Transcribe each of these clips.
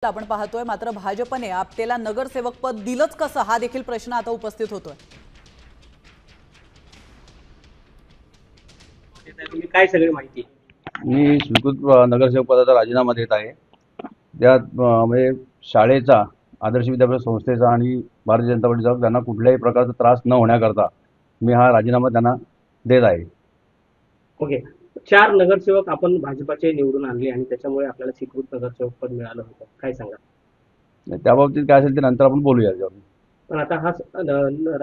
आपण पाहतोय, मात्र भाजपने आपटेला नगरसेवक पद दिलंच कसं हा देखील प्रश्न आता उपस्थित होतोय। तुम्ही काय सगळी माहिती? मी स्वीकृत नगरसेवक पदाचा राजीनामा देत आहे। त्यात म्हणजे शाळेचा, आदर्श विद्यापीठ संस्थेचा आणि भारतीय जनता पार्टीचा त्यांना कुठल्याही प्रकारचा त्रास न होण्याकरता मी हा राजीनामा त्यांना देत आहे। ओके, 4 नगरसेवक आपण भाजपाचे निवडून आणले आणि त्याच्यामुळे आपल्याला स्वीकृत नगरसेवक पद मिळालं होतं, काय सांगा? त्याबाबतीत काय असेल ते नंतर आपण बोलूया याच्यावर। पण आता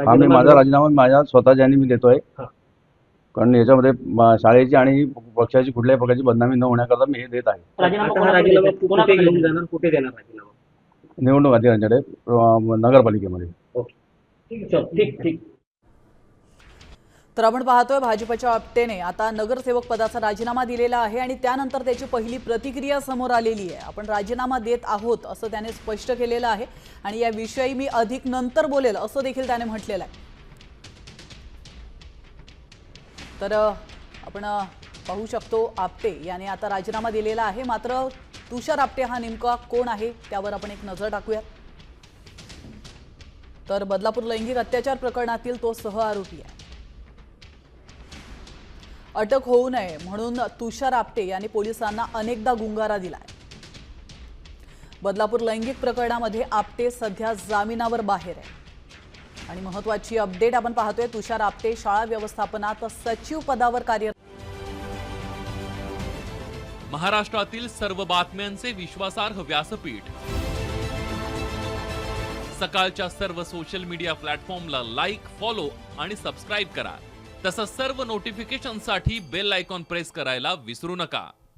हा मी माझा राजीनामा माझ्या स्वतःच्या मी देतोय, हा. कारण याच्यामध्ये शाळेची आणि पक्षाची कुठल्याही प्रकारची बदनामी न होण्याकरता मी हे देत आहे। आता हा राजीनामा कुठे घेऊन जाणार, कुठे देणार राजीनामा? निवडणूक अधिकाऱ्यांकडे नगरपालिकेमध्ये। ओके, ठीक ठीक। तर आपण पाहतोय, भाजपच्या आपटेने आता नगरसेवक पदाचा राजीनामा दिलेला आहे आणि त्यानंतर त्याची पहिली प्रतिक्रिया समोर आलेली आहे। आपण राजीनामा देत आहोत असं त्याने स्पष्ट केलेलं आहे आणि या विषयी मी अधिक नंतर बोलेल असं देखील त्याने म्हटलेलं आहे। तर आपण पाहू शकतो, आपटे याने आता राजीनामा दिलेला आहे। मात्र तुषार आपटे हा नेमका कोण आहे त्यावर आपण एक नजर टाकूया। तर बदलापूर लैंगिक अत्याचार प्रकरणातील तो सहआरोपी आहे। अटक होऊ नये म्हणून तुषार आपटे यांनी पोलिसांना अनेकदा गुंगारा दिलाय। बदलापूर लैंगिक प्रकरणामध्ये आपटे सध्या जामिनावर बाहेर आहे आणि महत्त्वाची अपडेट आपण पाहतोय, तुषार आपटे शाळा व्यवस्थापनात सचिव पदावर कार्यरत। महाराष्ट्रातील सर्व बातम्यांचे विश्वासार्ह व्यासपीठ, सकाळच्या सर्व सोशल मीडिया प्लॅटफॉर्मला लाईक, फॉलो आणि सबस्क्राईब करा। तसंच सर्व नोटिफिकेशनसाठी बेल आयकॉन प्रेस करायला विसरू नका।